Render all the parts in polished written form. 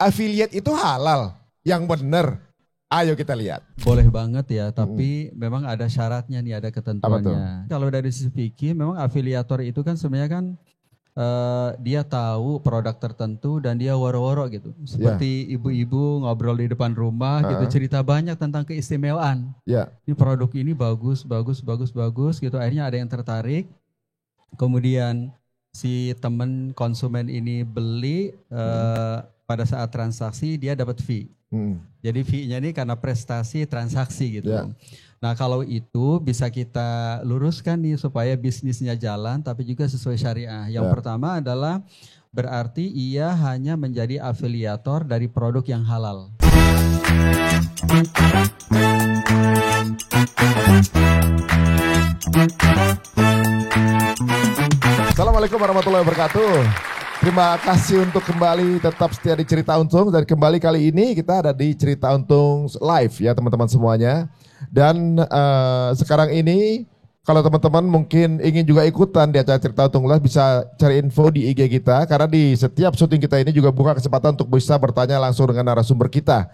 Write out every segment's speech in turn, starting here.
affiliate itu halal, yang benar. Ayo kita lihat. Boleh banget ya, tapi memang ada syaratnya nih, ada ketentuannya. Kalau dari sisi fikih, memang afiliator itu kan sebenarnya kan dia tahu produk tertentu dan dia woro-woro gitu. Seperti ibu-ibu ngobrol di depan rumah gitu, cerita banyak tentang keistimewaan. Ini produk ini bagus gitu. Akhirnya ada yang tertarik. Kemudian si temen konsumen ini beli, pada saat transaksi dia dapat fee. Jadi fee-nya ini karena prestasi transaksi gitu. Nah kalau itu bisa kita luruskan nih supaya bisnisnya jalan tapi juga sesuai syariah. Yang pertama adalah berarti ia hanya menjadi afiliator dari produk yang halal. Assalamualaikum warahmatullahi wabarakatuh. Terima kasih untuk kembali tetap setia di Cerita Untung. Dan kembali kali ini kita ada di Cerita Untung live ya teman-teman semuanya. Dan sekarang ini kalau teman-teman mungkin ingin juga ikutan di acara Cerita Untung live, bisa cari info di IG kita. Karena di setiap syuting kita ini juga buka kesempatan untuk bisa bertanya langsung dengan narasumber kita.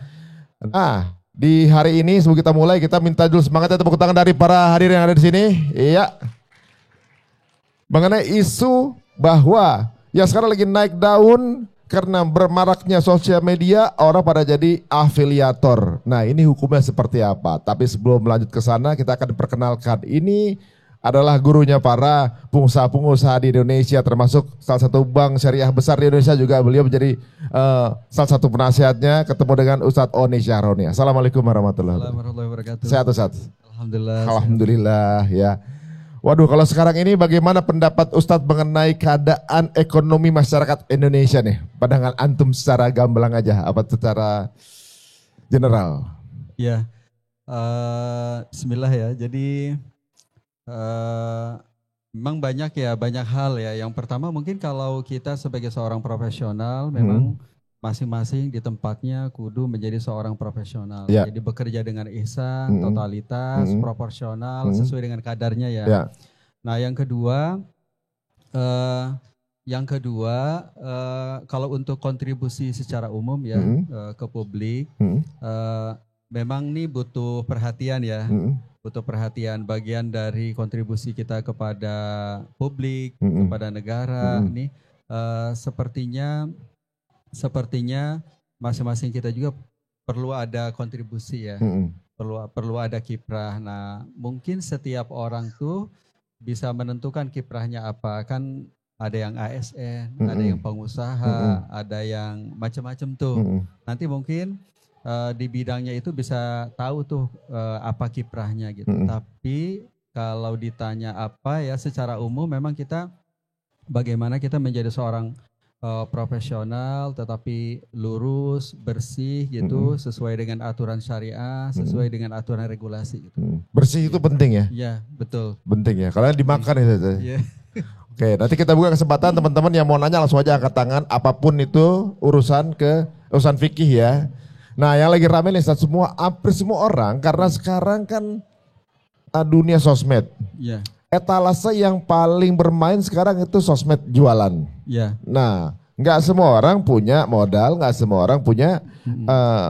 Nah di hari ini sebelum kita mulai, kita minta dulu semangat ya, tepuk tangan dari para hadirin yang ada di sini. Iya. Mengenai isu bahwa yang sekarang lagi naik daun karena bermaraknya sosial media, orang pada jadi afiliator. Nah ini hukumnya seperti apa? Tapi sebelum melanjut ke sana, kita akan perkenalkan. Ini adalah gurunya para pengusaha-pengusaha di Indonesia, termasuk salah satu bank syariah besar di Indonesia juga. Beliau menjadi salah satu penasihatnya, ketemu dengan Ustadz Oni Syahroni. Assalamualaikum warahmatullahi wabarakatuh. Sehat Ustadz? Alhamdulillah. Alhamdulillah ya. Waduh, kalau sekarang ini bagaimana pendapat Ustadz mengenai keadaan ekonomi masyarakat Indonesia nih? Pandangan antum secara gamblang aja, apa secara general? Ya, bismillah ya. Jadi memang banyak hal ya. Yang pertama mungkin kalau kita sebagai seorang profesional memang masing-masing di tempatnya kudu menjadi seorang profesional. Jadi bekerja dengan ihsan, totalitas, proporsional, sesuai dengan kadarnya ya. Nah yang kedua kalau untuk kontribusi secara umum ya ke publik, memang nih butuh perhatian ya. Butuh perhatian, bagian dari kontribusi kita kepada publik, kepada negara. Ini sepertinya masing-masing kita juga perlu ada kontribusi ya, perlu ada kiprah. Nah mungkin setiap orang tuh bisa menentukan kiprahnya apa, kan ada yang ASN, ada yang pengusaha, ada yang macam-macam tuh. Nanti mungkin di bidangnya itu bisa tahu tuh apa kiprahnya gitu. Tapi kalau ditanya apa ya, secara umum memang kita bagaimana kita menjadi seorang profesional tetapi lurus, bersih gitu, sesuai dengan aturan syariah, sesuai dengan aturan regulasi gitu. Bersih itu penting ya? Iya, betul. Penting ya, karena dimakan itu. Iya. Oke, nanti kita buka kesempatan teman-teman yang mau nanya langsung aja angkat tangan, apapun itu urusan fikih ya. Nah, yang lagi rame nih hampir semua orang, karena sekarang kan dunia sosmed. Iya. Etalase yang paling bermain sekarang itu sosmed jualan. Ya. Nah, nggak semua orang punya modal, nggak semua orang punya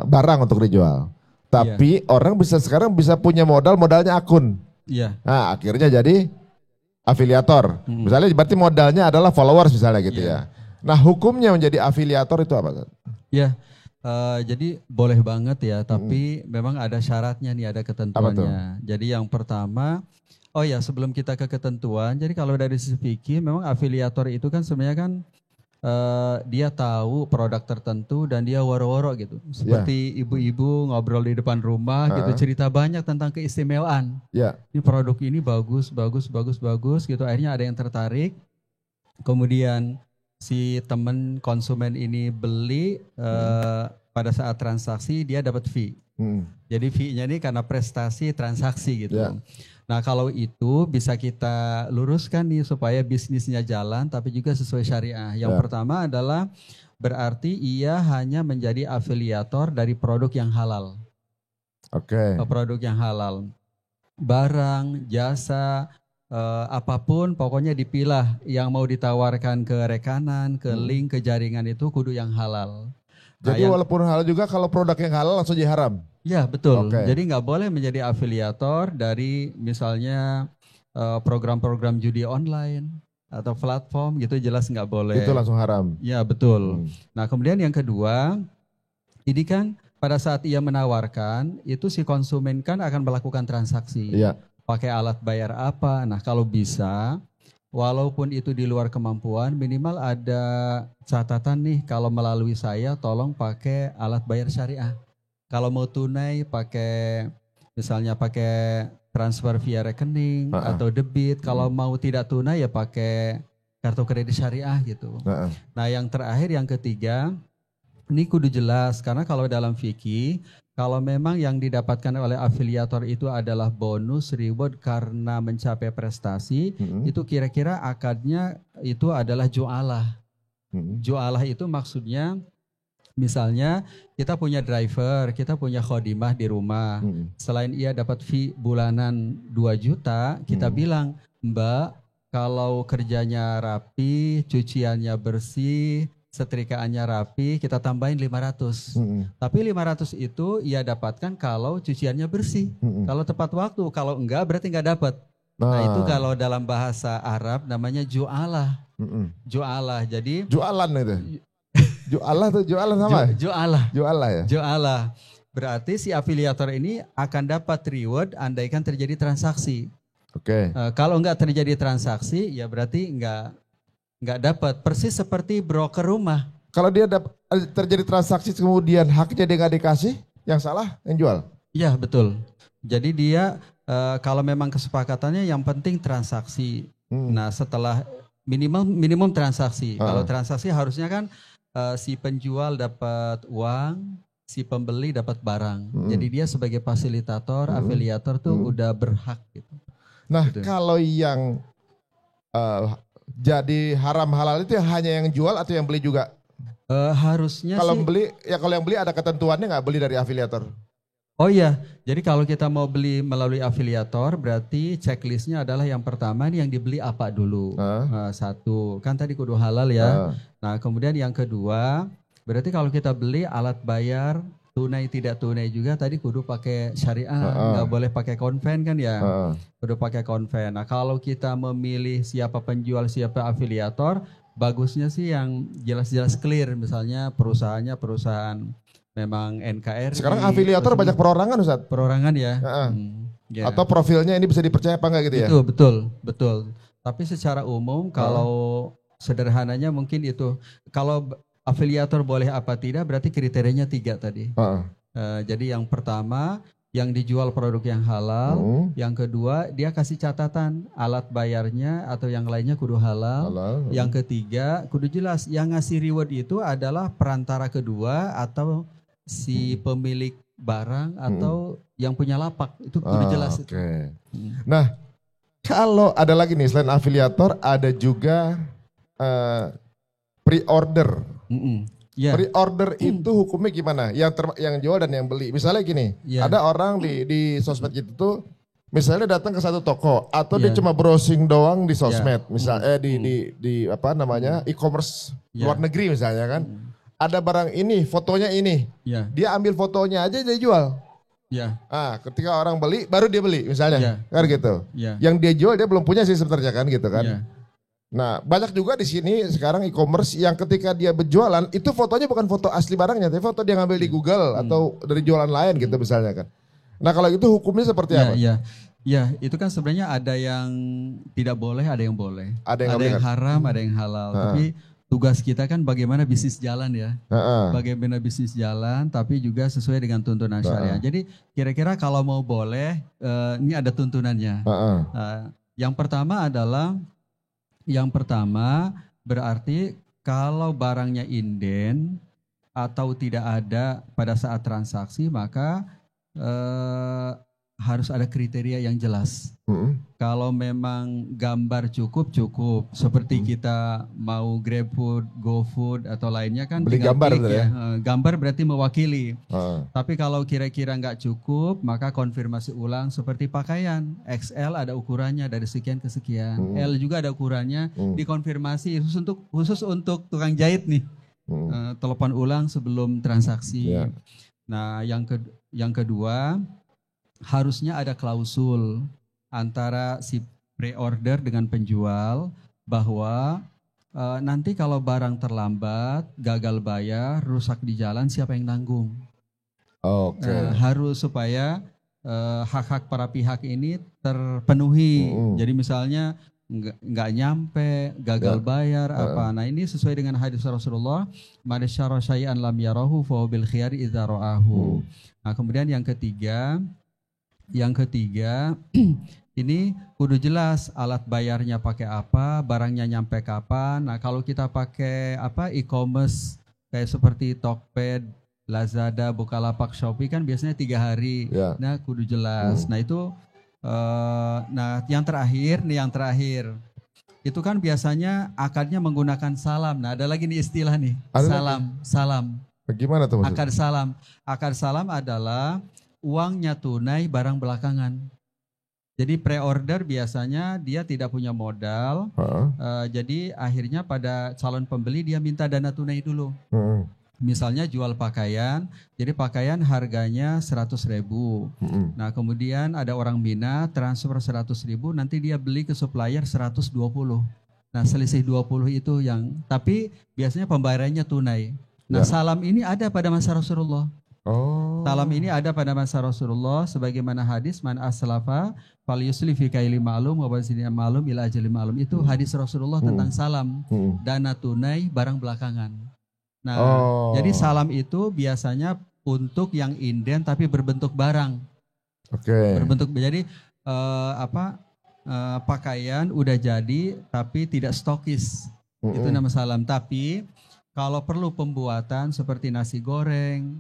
barang untuk dijual. Tapi orang sekarang bisa punya modalnya akun. Iya. Nah, akhirnya jadi afiliator. Misalnya berarti modalnya adalah followers misalnya gitu ya. Nah, hukumnya menjadi afiliator itu apa? Ya. Jadi boleh banget ya, tapi memang ada syaratnya nih, ada ketentuannya. Jadi yang pertama, sebelum kita ke ketentuan, jadi kalau dari sisi fikih memang afiliator itu kan sebenarnya kan dia tahu produk tertentu dan dia woro-woro gitu. Seperti ibu-ibu ngobrol di depan rumah gitu, cerita banyak tentang keistimewaan. Ini produk ini bagus gitu. Akhirnya ada yang tertarik. Kemudian si temen konsumen ini beli, pada saat transaksi dia dapat fee. Jadi fee-nya ini karena prestasi transaksi gitu. Nah kalau itu bisa kita luruskan nih supaya bisnisnya jalan tapi juga sesuai syariah. Yang pertama adalah berarti ia hanya menjadi afiliator dari produk yang halal. Produk yang halal. Barang, jasa, apapun pokoknya dipilah yang mau ditawarkan ke rekanan, ke link, ke jaringan itu kudu yang halal. Jadi walaupun halal juga kalau produk yang halal langsung jadi haram? Ya betul, jadi nggak boleh menjadi afiliator dari misalnya program-program judi online atau platform gitu, jelas nggak boleh. Itu langsung haram? Ya betul. Nah kemudian yang kedua, ini kan pada saat ia menawarkan, itu si konsumen kan akan melakukan transaksi. Iya. Pakai alat bayar apa, nah kalau bisa, walaupun itu di luar kemampuan, minimal ada catatan nih, kalau melalui saya tolong pakai alat bayar syariah. Kalau mau tunai pakai, misalnya pakai transfer via rekening atau debit. Kalau mau tidak tunai ya pakai kartu kredit syariah gitu. Nah yang terakhir, yang ketiga, ini kudu jelas, karena kalau dalam fikih, kalau memang yang didapatkan oleh afiliator itu adalah bonus, reward karena mencapai prestasi, itu kira-kira akadnya itu adalah ju'alah. Ju'alah itu maksudnya, misalnya kita punya driver, kita punya khodimah di rumah. Selain ia dapat fee bulanan 2 juta, kita bilang, Mbak, kalau kerjanya rapi, cuciannya bersih, setrikaannya rapi, kita tambahin 500. Tapi 500 itu ia dapatkan kalau cuciannya bersih. Kalau tepat waktu, kalau enggak berarti enggak dapat. Nah itu kalau dalam bahasa Arab namanya ju'alah. Ju'alah, jadi jualan itu. Ju'alah tuh jualan sama? Ju'alah. Ju'alah ya? Ju'alah. Berarti si afiliator ini akan dapat reward andaikan terjadi transaksi. Kalau enggak terjadi transaksi, ya berarti enggak dapat. Persis seperti broker rumah. Kalau dia terjadi transaksi kemudian haknya dia nggak dikasih, yang salah yang jual? Iya betul. Jadi dia kalau memang kesepakatannya yang penting transaksi. Nah setelah minimum transaksi. Kalau transaksi harusnya kan si penjual dapat uang, si pembeli dapat barang. Jadi dia sebagai fasilitator, afiliator tuh udah berhak gitu. Nah gitu. Kalau yang jadi haram halal itu hanya yang jual atau yang beli juga? Harusnya kalau sih. Kalau yang beli ada ketentuannya nggak, beli dari afiliator? Oh iya, jadi kalau kita mau beli melalui afiliator, berarti checklistnya adalah yang pertama nih yang dibeli apa dulu. Satu, kan tadi kudu halal ya. Nah kemudian yang kedua, berarti kalau kita beli alat bayar, tunai tidak tunai juga tadi kudu pakai syariah, nggak boleh pakai konven kan ya. Kudu pakai konven. Nah kalau kita memilih siapa penjual, siapa afiliator, bagusnya sih yang jelas-jelas clear, misalnya perusahaannya perusahaan memang NKRI. Sekarang afiliator banyak perorangan Ustaz? Perorangan ya. Ya. Atau profilnya ini bisa dipercaya apa enggak gitu ya? Itu betul. Tapi secara umum kalau sederhananya mungkin itu, kalau afiliator boleh apa tidak berarti kriterianya 3 tadi. Jadi yang pertama, yang dijual produk yang halal. Yang kedua, dia kasih catatan alat bayarnya atau yang lainnya kudu halal. Yang ketiga, kudu jelas yang ngasih reward itu adalah perantara kedua atau si pemilik barang atau yang punya lapak. Itu kudu jelas. Nah, kalau ada lagi nih selain afiliator, ada juga pre-order. Pre-order itu hukumnya gimana? Yang jual dan yang beli. Misalnya gini, ada orang di sosmed gitu tuh, misalnya datang ke satu toko atau dia cuma browsing doang di sosmed, misalnya di apa namanya e-commerce luar negeri misalnya kan, ada barang ini, fotonya ini, dia ambil fotonya aja dia jual. Ketika orang beli, baru dia beli misalnya, kan gitu. Yang dia jual dia belum punya sih sebenarnya kan gitu kan. Nah banyak juga di sini sekarang e-commerce yang ketika dia berjualan itu fotonya bukan foto asli barangnya, tapi foto dia ngambil di Google atau dari jualan lain gitu misalnya kan. Nah kalau itu hukumnya seperti apa? Ya itu kan sebenarnya ada yang tidak boleh, ada yang boleh. Ada yang haram, ada yang halal. Tapi tugas kita kan bagaimana bisnis jalan ya. Bagaimana bisnis jalan tapi juga sesuai dengan tuntunan syariah. Jadi kira-kira kalau mau boleh, ini ada tuntunannya. Yang pertama berarti kalau barangnya inden atau tidak ada pada saat transaksi, maka harus ada kriteria yang jelas. Kalau memang gambar cukup, seperti kita mau GrabFood, GoFood atau lainnya kan beli gambar ya. Gambar berarti mewakili. Tapi kalau kira-kira nggak cukup, maka konfirmasi ulang seperti pakaian. XL ada ukurannya dari sekian ke sekian, L juga ada ukurannya, dikonfirmasi khusus untuk tukang jahit nih. telepon ulang sebelum transaksi. Ya. Nah, yang kedua harusnya ada klausul antara si pre-order dengan penjual bahwa nanti kalau barang terlambat, gagal bayar, rusak di jalan, siapa yang nanggung? Oke. Harus supaya hak-hak para pihak ini terpenuhi. Jadi misalnya nggak nyampe, gagal bayar apa. Nah, ini sesuai dengan hadis Rasulullah, "Man syara syai'an lam yarahu fa bil khiyari idza ra'ahu." Nah, kemudian yang ketiga ini kudu jelas alat bayarnya pakai apa, barangnya nyampe kapan. Nah, kalau kita pakai e-commerce kayak seperti Tokped, Lazada, Bukalapak, Shopee kan biasanya 3 hari. Ya. Nah, kudu jelas. Nah, itu nah yang terakhir itu kan biasanya akadnya menggunakan salam. Nah, ada lagi nih istilah nih, salam. Bagaimana tuh maksudnya? Akad salam adalah uangnya tunai, barang belakangan. Jadi pre-order biasanya dia tidak punya modal, jadi akhirnya pada calon pembeli dia minta dana tunai dulu. Misalnya jual pakaian, jadi pakaian harganya 100.000. Nah, kemudian ada orang minat transfer 100.000, nanti dia beli ke supplier 120. Nah, selisih 20 itu tapi biasanya pembayarannya tunai. Nah, salam ini ada pada masa Rasulullah. Salam ini ada pada masa Rasulullah sebagaimana hadis man aslafa falyusli fi kaili ma'lum wa basini ma'lum ila ajali ma'lum. Itu hadis Rasulullah tentang salam. Dana tunai, barang belakangan. Nah, jadi salam itu biasanya untuk yang inden tapi berbentuk barang. Jadi pakaian udah jadi tapi tidak stokis. Itu nama salam. Tapi kalau perlu pembuatan seperti nasi goreng,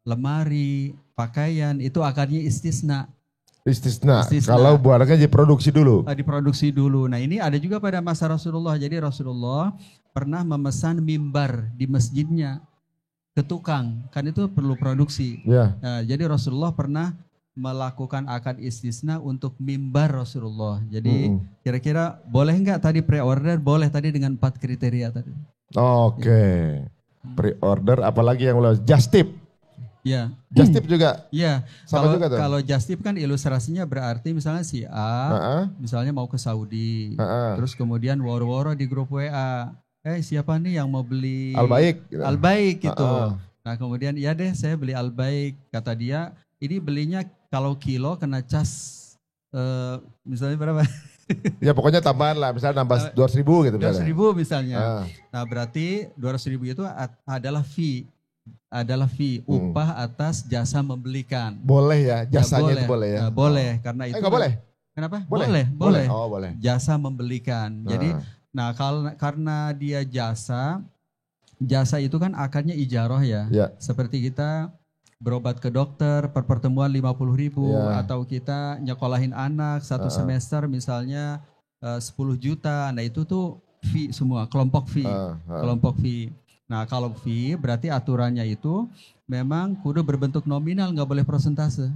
lemari, pakaian, itu akadnya istisna. Kalau barangnya diproduksi dulu. Nah, ini ada juga pada masa Rasulullah. Jadi Rasulullah pernah memesan mimbar di masjidnya ke tukang, kan itu perlu produksi. Nah, jadi Rasulullah pernah melakukan akad istisna untuk mimbar Rasulullah. Jadi kira-kira boleh nggak tadi pre-order? Boleh tadi dengan 4 kriteria tadi. Pre-order, apalagi yang just tip. Ya. Just tip juga. Iya. Kalau just tip kan ilustrasinya berarti misalnya si A, misalnya mau ke Saudi, terus kemudian woro-woro di grup WA, siapa nih yang mau beli Albaik gitu. Nah, kemudian ya deh saya beli Albaik, kata dia, ini belinya kalau kilo kena cas misalnya berapa? Ya pokoknya tambahan lah, misalnya nambah 200.000 gitu. 200.000 misalnya. Nah, berarti 200.000 itu adalah fee. Upah atas jasa membelikan. Boleh ya, jasanya itu boleh ya? Boleh, karena itu. Enggak boleh? Kenapa? Boleh. Boleh. Jasa membelikan. Jadi, nah karena dia jasa itu kan akadnya ijaroh ya. Seperti kita berobat ke dokter per pertemuan 50.000 atau kita nyekolahin anak 1 semester misalnya 10 juta. Nah, itu tuh fee semua, kelompok fee. Nah, kalau fee berarti aturannya itu memang kudu berbentuk nominal, nggak boleh persentase.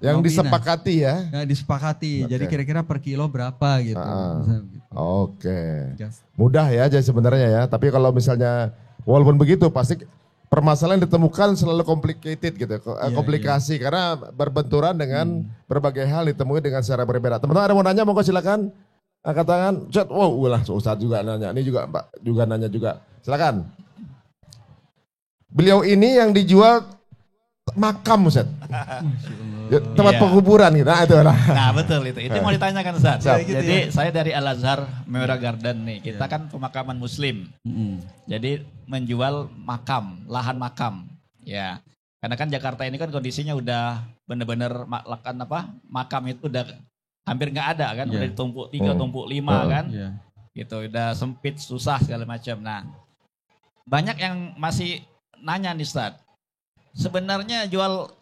Yang nominal. Disepakati ya? Ya, disepakati. Jadi kira-kira per kilo berapa gitu. Mudah ya jadi sebenarnya ya. Tapi kalau misalnya walaupun begitu pasti permasalahan ditemukan selalu complicated gitu, komplikasi karena berbenturan dengan berbagai hal ditemui dengan secara berbeda. Teman-teman ada mau nanya, monggo silakan. Angkat tangan, chat, Ustadz juga nanya, ini juga Mbak juga nanya juga, silakan. Beliau ini yang dijual makam Ustadz, tempat penguburan gitu, Nah betul itu mau ditanyakan Ustadz. Jadi saya dari Al-Azhar Memorial Garden nih, kita kan pemakaman Muslim, jadi menjual makam, lahan makam, ya. Karena kan Jakarta ini kan kondisinya udah bener-bener makam itu udah hampir nggak ada kan, udah ditumpuk 3, tumpuk 5 kan, gitu, udah sempit, susah segala macam. Nah, banyak yang masih nanya nih Ustadz, sebenarnya jual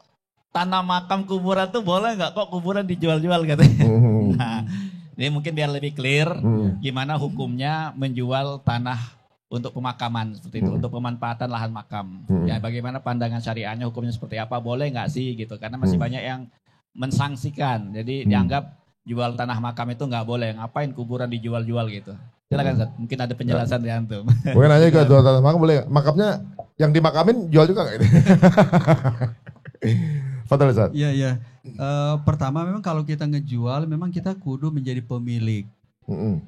tanah makam kuburan tuh boleh nggak, kok kuburan dijual-jual katanya. Nah, ini mungkin biar lebih clear, gimana hukumnya menjual tanah untuk pemakaman seperti itu, untuk pemanfaatan lahan makam. Ya, bagaimana pandangan syariahnya, hukumnya seperti apa, boleh nggak sih gitu, karena masih banyak yang mensangsikan, jadi dianggap jual tanah makam itu nggak boleh, ngapain kuburan dijual-jual gitu. Silakan Ustaz, mungkin ada penjelasan dari antum. Mungkin nanya ke jual tanah makam boleh. Makamnya yang dimakamin jual juga nggak? Fadal Ustaz. Iya. Pertama memang kalau kita ngejual memang kita kudu menjadi pemilik.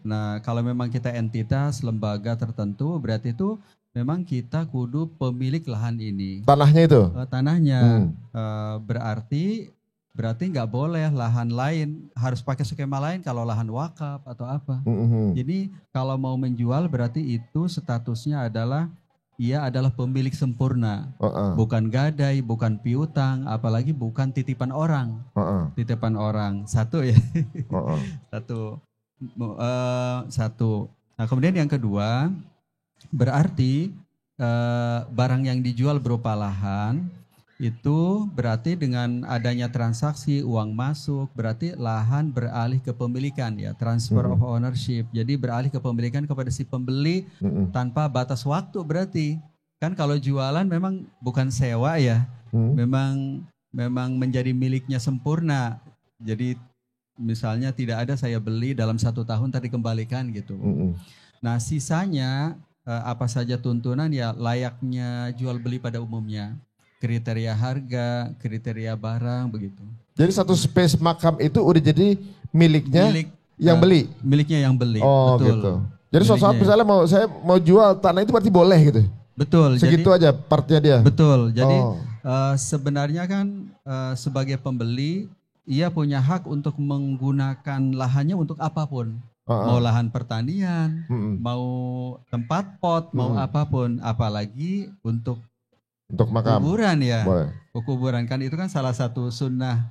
Nah kalau memang kita entitas lembaga tertentu berarti itu memang kita kudu pemilik lahan ini. Tanahnya itu? Tanahnya. Berarti nggak boleh lahan lain, harus pakai skema lain kalau lahan wakaf atau apa. Jadi kalau mau menjual berarti itu statusnya adalah ia adalah pemilik sempurna, bukan gadai, bukan piutang, apalagi bukan titipan orang. Titipan orang, satu ya. Satu. Nah kemudian yang kedua, berarti barang yang dijual berupa lahan, itu berarti dengan adanya transaksi uang masuk, berarti lahan beralih ke pemilikan ya, transfer of ownership. Jadi beralih ke pemilikan kepada si pembeli tanpa batas waktu berarti. Kan kalau jualan memang bukan sewa ya, memang menjadi miliknya sempurna. Jadi misalnya tidak ada saya beli dalam 1 tahun tadi kembalikan gitu. Nah sisanya apa saja tuntunan ya layaknya jual beli pada umumnya. Kriteria harga, kriteria barang begitu. Jadi satu space makam itu udah jadi miliknya yang beli? Miliknya yang beli, oh, betul. Gitu. Jadi suatu saat misalnya saya mau jual tanah itu berarti boleh gitu? Betul. Segitu aja partnya dia? Betul, jadi sebenarnya kan sebagai pembeli, ia punya hak untuk menggunakan lahannya untuk apapun. Mau lahan pertanian, mau tempat pot, mau apapun. Apalagi untuk makam. Kuburan ya. Boleh. Kuburan kan itu kan salah satu sunnah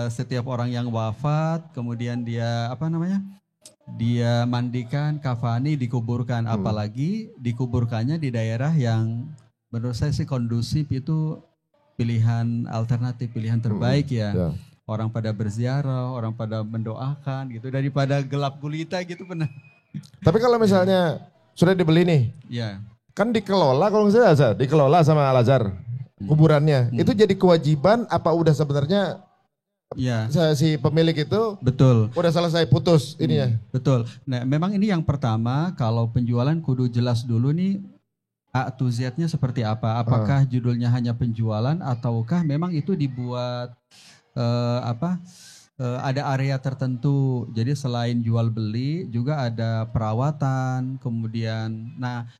setiap orang yang wafat, kemudian dia dia mandikan, kafani, dikuburkan. Apalagi dikuburkannya di daerah yang menurut saya sih kondusif, itu pilihan alternatif, pilihan terbaik ya. Orang pada berziarah, orang pada mendoakan gitu, daripada gelap gulita gitu benar. Tapi kalau misalnya sudah dibeli nih, kan dikelola kalau nggak salah, dikelola sama Al-Azhar kuburannya. Itu jadi kewajiban apa udah sebenarnya si pemilik itu betul udah selesai putus ininya? Betul. Nah memang ini yang pertama, kalau penjualan kudu jelas dulu nih A to Z-nya seperti apa. Apakah judulnya hanya penjualan ataukah memang itu dibuat ada area tertentu. Jadi selain jual beli juga ada perawatan, kemudian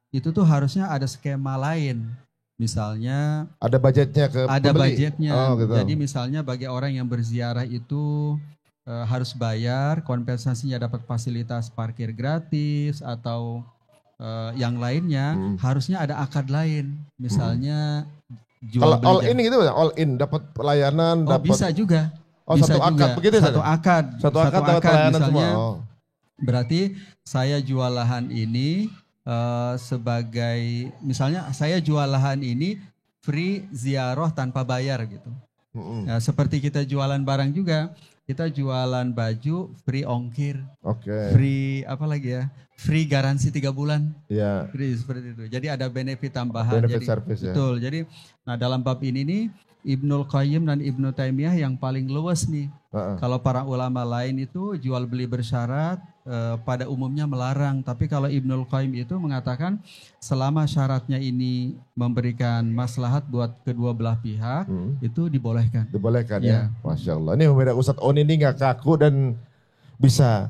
itu tuh harusnya ada skema lain. Misalnya ada budgetnya ke ada pembeli. Budgetnya. Gitu. Jadi misalnya bagi orang yang berziarah itu harus bayar, kompensasinya dapat fasilitas parkir gratis atau yang lainnya, harusnya ada akad lain. Misalnya jual beli. All in gitu, all in dapat pelayanan, dapat bisa juga. Oh, bisa satu akad begitu saja? Satu akad dapat pelayanan misalnya, semua. Berarti saya jual lahan ini sebagai, misalnya saya jual lahan ini free ziarah tanpa bayar gitu. Nah, seperti kita jualan barang juga, kita jualan baju free ongkir, free apa lagi ya, free garansi 3 bulan. Free seperti itu. Jadi ada benefit tambahan. Benefit service betul. Jadi dalam bab ini nih, Ibnul Qayyim dan Ibnu Taimiyah yang paling luas nih. Kalau para ulama lain itu jual beli bersyarat pada umumnya melarang. Tapi kalau Ibnul Qayyim itu mengatakan selama syaratnya ini memberikan maslahat buat kedua belah pihak, itu dibolehkan. Dibolehkan ya. Masya Allah. Ini Ustadz On ini gak kaku dan bisa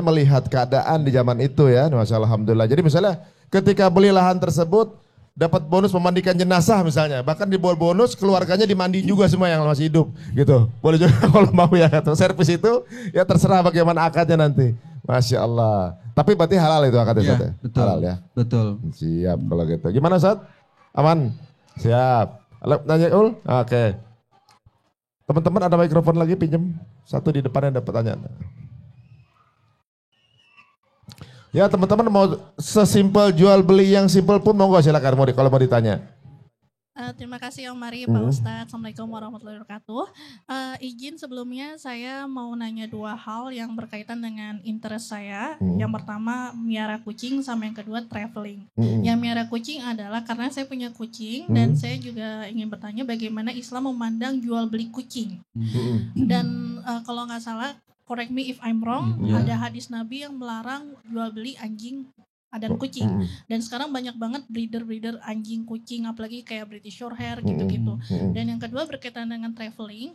melihat keadaan di zaman itu ya. Masya Allah, alhamdulillah. Jadi misalnya ketika beli lahan tersebut, dapat bonus memandikan jenazah misalnya, bahkan di bonus keluarganya dimandiin juga semua yang masih hidup gitu. Boleh juga kalau mau ya, servis itu ya terserah bagaimana akadnya nanti. Masya Allah. Tapi berarti halal itu akadnya Ustaz ya? Betul. Halal ya? Betul. Siap kalau gitu. Gimana Ustaz? Aman? Siap. Nanya Ul? Oke. Teman-teman ada mikrofon lagi pinjem. Satu di depannya ada pertanyaan. Ya teman-teman mau sesimpel jual beli yang simpel pun monggo silakan kalau mau ditanya. Terima kasih Om Mari, Pak Ustadz. Assalamualaikum warahmatullahi wabarakatuh. Izin sebelumnya saya mau nanya 2 hal yang berkaitan dengan interest saya. Yang pertama miara kucing sama yang kedua traveling. Yang miara kucing adalah karena saya punya kucing dan saya juga ingin bertanya bagaimana Islam memandang jual beli kucing. Dan kalau nggak salah correct me if I'm wrong, ada hadis Nabi yang melarang jual beli anjing dan kucing. Dan sekarang banyak banget breeder anjing kucing, apalagi kayak British Shorthair gitu-gitu. Dan yang kedua berkaitan dengan traveling,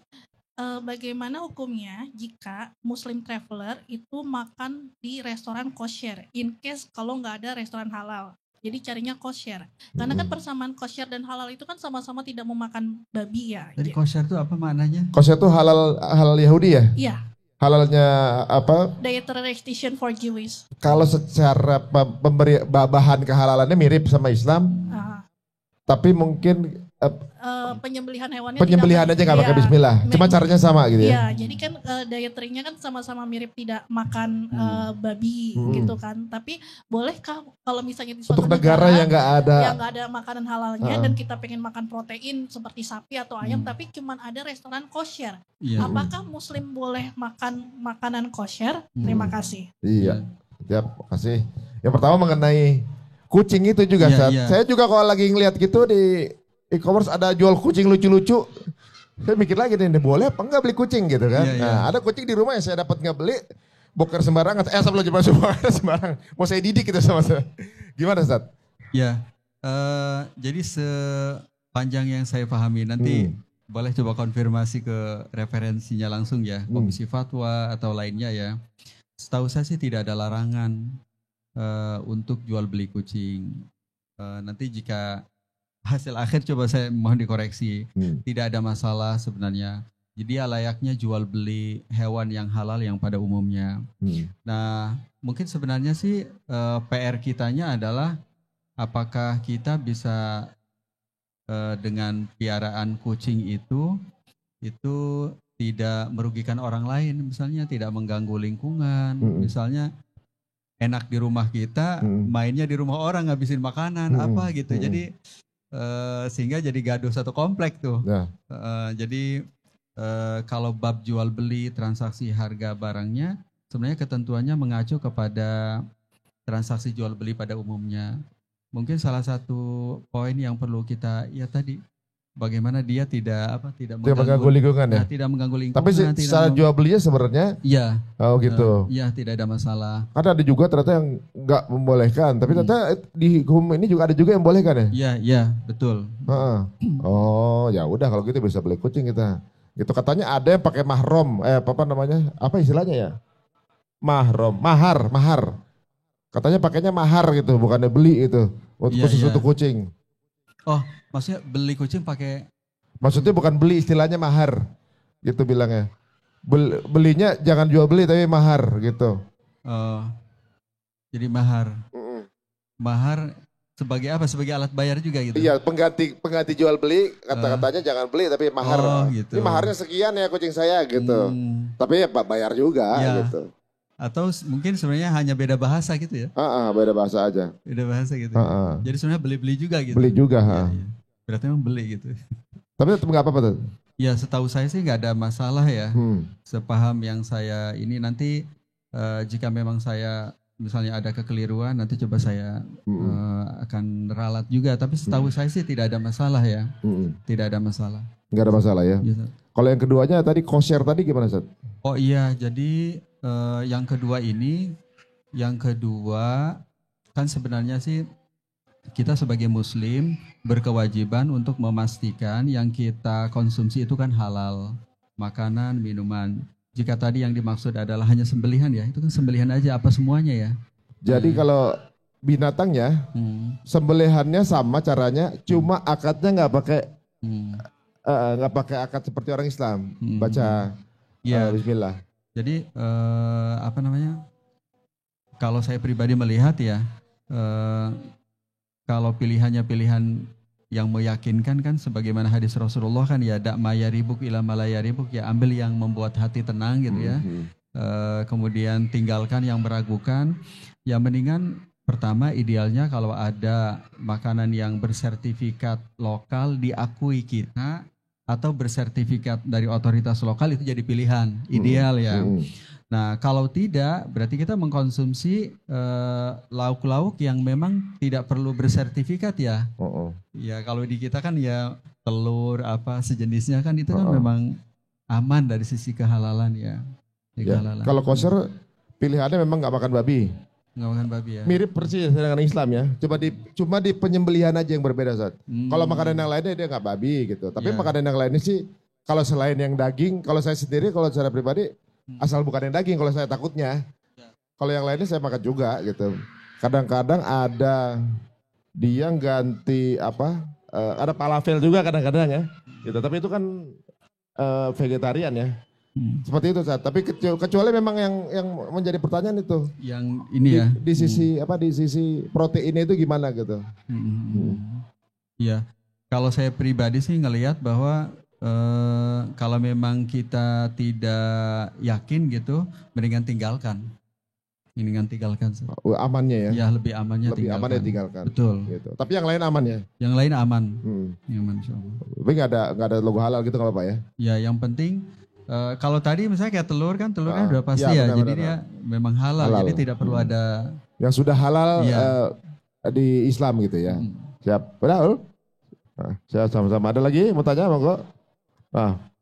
bagaimana hukumnya jika Muslim traveler itu makan di restoran kosher, in case kalau nggak ada restoran halal. Jadi carinya kosher. Karena kan persamaan kosher dan halal itu kan sama-sama tidak memakan babi ya. Jadi kosher itu apa maknanya? Kosher itu halal Yahudi ya? Iya. Halalnya apa? Dietary restriction for Jewish. Kalau secara bahan kehalalannya mirip sama Islam, tapi mungkin penyembelihan hewannya penyembelihan aja nggak pakai bismillah, cuma caranya sama gitu ya. Iya, jadi kan dietary-nya kan sama-sama mirip, tidak makan babi gitu kan. Tapi bolehkah kalau misalnya di suatu untuk negara yang nggak ada makanan halalnya dan kita pengen makan protein seperti sapi atau ayam, tapi cuma ada restoran kosher, apakah Muslim boleh makan makanan kosher? Terima kasih. Iya, kasih. Yang pertama mengenai kucing itu juga, saya juga kalau lagi ngeliat gitu di e-commerce ada jual kucing lucu-lucu, saya mikir lagi nih, boleh apa enggak beli kucing gitu kan. Nah, ada kucing di rumah yang saya dapat nggak beli, boker sembarangan, sebelum sembarangan, mau saya didik gitu sama saya. Gimana Ustaz? Ya, jadi sepanjang yang saya pahami, nanti boleh coba konfirmasi ke referensinya langsung ya, Komisi Fatwa atau lainnya ya. Setahu saya sih tidak ada larangan untuk jual beli kucing. Nanti jika hasil akhir coba saya mohon dikoreksi, tidak ada masalah sebenarnya. Jadi layaknya jual beli hewan yang halal yang pada umumnya. Nah, mungkin sebenarnya sih PR kitanya adalah apakah kita bisa dengan piaraan kucing itu tidak merugikan orang lain, misalnya tidak mengganggu lingkungan, misalnya enak di rumah kita, mainnya di rumah orang ngabisin makanan apa gitu. Jadi sehingga jadi gaduh satu komplek tuh. Jadi kalau bab jual beli transaksi harga barangnya sebenarnya ketentuannya mengacu kepada transaksi jual beli pada umumnya. Mungkin salah satu poin yang perlu kita tadi bagaimana dia tidak mengganggu lingkungan ya. Tidak mengganggu lingkungan. Tapi secara jual belinya sebenarnya gitu. Tidak ada masalah. Karena ada juga ternyata yang nggak membolehkan, tapi ternyata di hukum ini juga ada juga yang membolehkan ya. Iya, betul. Oh, ya udah kalau gitu bisa beli kucing kita. Gitu katanya ada yang pakai mahram, apa istilahnya ya? Mahar. Katanya pakainya mahar gitu, bukannya beli itu khusus untuk kucing. Oh, maksudnya beli kucing pakai? Maksudnya bukan beli, istilahnya mahar, gitu bilangnya. Belinya jangan jual beli tapi mahar gitu. Jadi mahar. Mahar sebagai apa? Sebagai alat bayar juga gitu? Iya, pengganti jual beli, kata-katanya jangan beli tapi mahar. Gitu. Ini maharnya sekian ya kucing saya gitu. Tapi ya bayar juga gitu. Atau mungkin sebenarnya hanya beda bahasa gitu ya? Beda bahasa aja. Beda bahasa gitu. Jadi sebenarnya beli-beli juga gitu. Beli juga. Iya. Berarti memang beli gitu. Tapi tetap nggak apa-apa tuh? Ya setahu saya sih nggak ada masalah ya. Sepaham yang saya ini nanti jika memang saya misalnya ada kekeliruan nanti coba saya akan ralat juga. Tapi setahu saya sih tidak ada masalah ya. Tidak ada masalah. Nggak ada masalah ya. Kalau yang keduanya tadi kosher tadi gimana Ustaz? Oh iya, jadi yang kedua kan sebenarnya sih kita sebagai muslim berkewajiban untuk memastikan yang kita konsumsi itu kan halal, makanan, minuman. Jika tadi yang dimaksud adalah hanya sembelihan ya, itu kan sembelihan aja apa semuanya ya. Jadi kalau binatangnya sembelihannya sama caranya, cuma akadnya nggak pakai akad seperti orang Islam, baca Bismillah. Jadi kalau saya pribadi melihat ya, kalau pilihannya pilihan yang meyakinkan kan sebagaimana hadis Rasulullah kan ya dak mayaribuk ila malayaribuk, ya ambil yang membuat hati tenang gitu ya. Kemudian tinggalkan yang meragukan. Ya mendingan pertama idealnya kalau ada makanan yang bersertifikat lokal diakui kita atau bersertifikat dari otoritas lokal itu jadi pilihan ideal ya. Nah kalau tidak berarti kita mengkonsumsi lauk-lauk yang memang tidak perlu bersertifikat ya. Ya kalau di kita kan ya telur apa sejenisnya kan itu kan memang aman dari sisi kehalalan ya. Ya. Kalau kosher pilihannya memang nggak makan babi. Nggak makan babi ya. Mirip persis dengan Islam ya. Cuma di penyembelihan aja yang berbeda, Ustaz. Kalau makanan yang lainnya dia nggak babi gitu. Tapi makanan yang lainnya sih kalau selain yang daging, kalau saya sendiri kalau secara pribadi asal bukan yang daging kalau saya takutnya. Kalau yang lainnya saya makan juga gitu. Kadang-kadang ada dia ganti ada falafel juga kadang-kadang ya. Gitu. Tapi itu kan vegetarian ya. Seperti itu, Ustaz. Tapi kecuali memang yang menjadi pertanyaan itu. Yang ini ya. Di sisi proteinnya itu gimana gitu. Iya. Kalau saya pribadi sih ngelihat bahwa kalau memang kita tidak yakin gitu, mendingan tinggalkan. Amannya ya. Ya lebih amannya lebih tinggalkan. amannya tinggalkan. Betul. Gitu. Tapi yang lain aman ya. Yang lain aman. Aman. Tapi nggak ada logo halal gitu kalau Pak ya. Ya yang penting kalau tadi misalnya kayak telur kan telurnya udah pasti ya, jadi dia memang halal, jadi tidak perlu ada yang sudah halal di Islam gitu ya. Siap, betul. Nah, siap sama-sama. Ada lagi mau tanya monggo?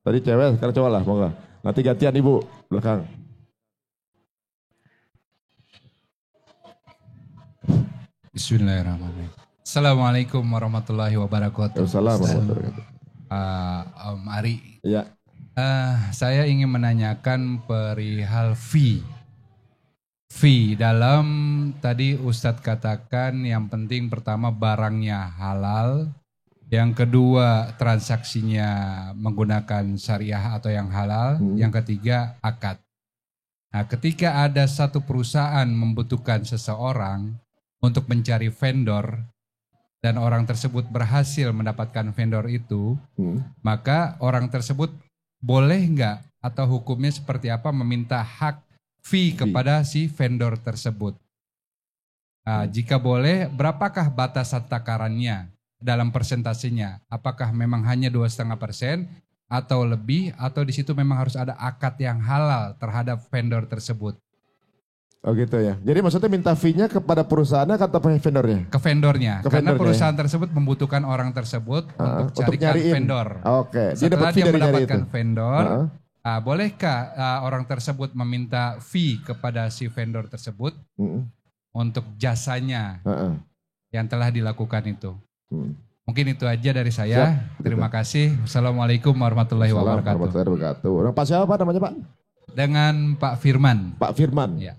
Tadi cewek, sekarang cowok lah monggo. Nanti gantian Ibu belakang. Bismillahirrahmanirrahim. Assalamualaikum warahmatullahi wabarakatuh. Assalamualaikum warahmatullahi wabarakatuh. Om Ari. Iya. Saya ingin menanyakan perihal fee. Fee dalam tadi Ustadz katakan yang penting pertama barangnya halal, yang kedua transaksinya menggunakan syariah atau yang halal, yang ketiga akad. Nah, ketika ada satu perusahaan membutuhkan seseorang untuk mencari vendor dan orang tersebut berhasil mendapatkan vendor itu, maka orang tersebut boleh nggak atau hukumnya seperti apa meminta hak fee kepada si vendor tersebut? Nah, jika boleh, berapakah batasan takarannya dalam persentasenya? Apakah memang hanya 2,5% atau lebih, atau di situ memang harus ada akad yang halal terhadap vendor tersebut? Oh gitu ya. Jadi maksudnya minta fee-nya kepada perusahaannya atau vendornya? Ke vendornya. Karena vendornya, perusahaan tersebut membutuhkan orang tersebut untuk carikan vendor. Oke. Setelah dia mendapatkan vendor, bolehkah orang tersebut meminta fee kepada si vendor tersebut untuk jasanya yang telah dilakukan itu? Mungkin itu aja dari saya. Terima kasih. Wassalamualaikum warahmatullahi wabarakatuh. Pak siapa Pak namanya Pak? Dengan Pak Firman. Pak Firman. Ya.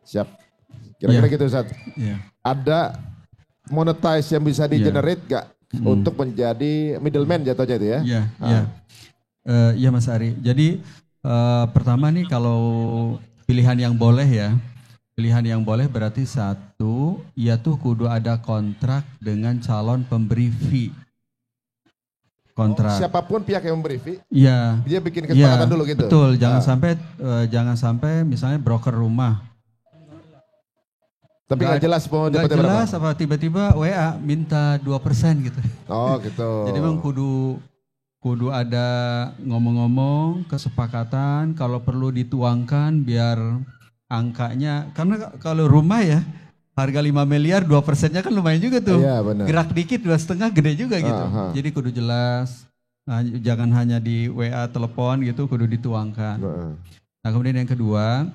Siap. Kira-kira gitu Ustaz. Ya. Ada monetize yang bisa di-generate gak untuk menjadi middleman jatuhnya itu ya? Iya. Iya Mas Ari. Jadi pertama nih kalau pilihan yang boleh ya. Pilihan yang boleh berarti satu, ia tuh kudu ada kontrak dengan calon pemberi fee. Kontrak. Siapapun pihak yang memberi fee, dia bikin kesepakatan dulu gitu. Betul, jangan sampai misalnya broker rumah. Tapi nggak jelas mau dapat berapa. Jelas apa tiba-tiba WA minta 2% gitu. Oh gitu. Jadi memang kudu ada ngomong-ngomong, kesepakatan, kalau perlu dituangkan biar angkanya, karena kalau rumah ya harga 5 miliar 2%-nya kan lumayan juga tuh. Iya, benar. Gerak dikit 2,5 gede juga gitu. Jadi kudu jelas. Nah, jangan hanya di WA telepon gitu, kudu dituangkan. Nah, kemudian yang kedua,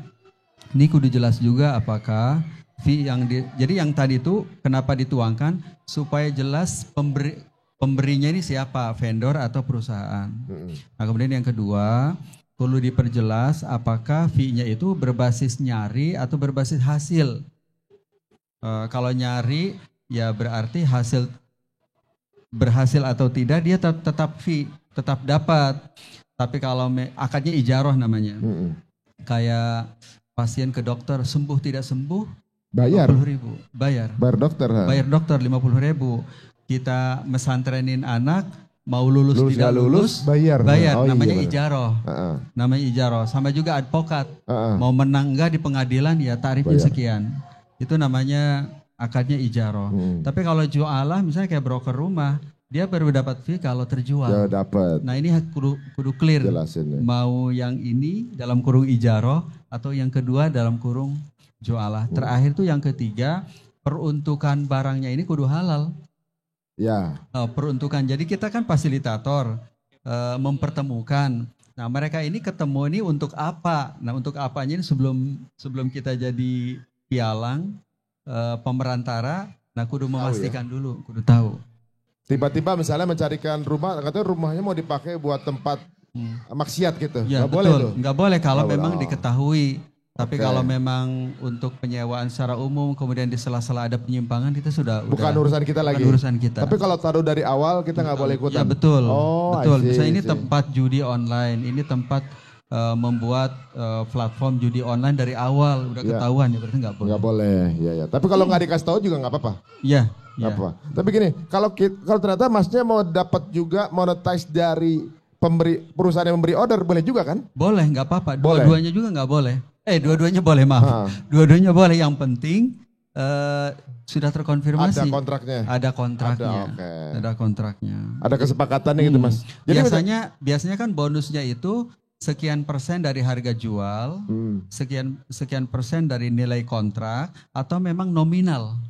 ini kudu jelas juga apakah fee jadi yang tadi itu kenapa dituangkan supaya jelas pemberinya ini siapa, vendor atau perusahaan. Nah, kemudian yang kedua, perlu diperjelas apakah fee-nya itu berbasis nyari atau berbasis hasil. Kalau nyari ya berarti berhasil atau tidak dia tetap fee, tetap dapat. Tapi kalau akadnya ijaroh namanya. Kayak pasien ke dokter sembuh tidak sembuh, bayar 50.000. Bayar dokter 50.000. Kita mesantrenin anak mau lulus tidak lulus bayar. Namanya ijaroh. Namanya ijaroh. Sama juga advokat. Mau menang enggak di pengadilan ya tarifnya sekian. Itu namanya akadnya ijaroh. Tapi kalau jualah misalnya kayak broker rumah, dia baru dapat fee kalau terjual. Ya, dapat. Nah ini kudu clear. Jelasin, ya. Mau yang ini dalam kurung ijaroh atau yang kedua dalam kurung jualah. Terakhir tuh yang ketiga, peruntukan barangnya ini kudu halal. Ya. Peruntukan. Jadi kita kan fasilitator, mempertemukan Nah mereka ini ketemu ini untuk apa? Nah untuk apanya ini sebelum kita jadi pialang, pemerantara, nah kudu memastikan dulu, kudu tahu. Tiba-tiba misalnya mencarikan rumah, katanya rumahnya mau dipakai buat tempat maksiat gitu. Ya, nggak boleh tuh. Nggak boleh kalau Nggak memang boleh. diketahui. Tapi Oke. kalau memang untuk penyewaan secara umum, kemudian di sela-sela ada penyimpangan, itu Bukan urusan kita lagi. Bukan urusan kita. Tapi kalau taruh dari awal kita nggak boleh ikutan. Ya betul, Oh, betul. I see, Misalnya ini I see. tempat judi online, ini tempat membuat platform judi online dari awal udah Ya. ketahuan ya berarti nggak boleh. Nggak boleh, ya ya. Tapi kalau nggak dikasih tahu juga nggak apa-apa. Iya. Nggak apa. Tapi gini, kalau ternyata masnya mau dapat juga monetize dari perusahaan yang memberi order, boleh juga kan? Boleh, nggak apa-apa. Boleh. Dua-duanya juga nggak boleh. Dua-duanya boleh, maaf. Ha. Dua-duanya boleh. Yang penting sudah terkonfirmasi. Ada kontraknya. Ada kontraknya. Ada, oke. Ada kontraknya. Ada kesepakatannya gitu mas. Jadi Biasanya kan bonusnya itu sekian persen dari harga jual, sekian persen dari nilai kontrak, atau memang nominal.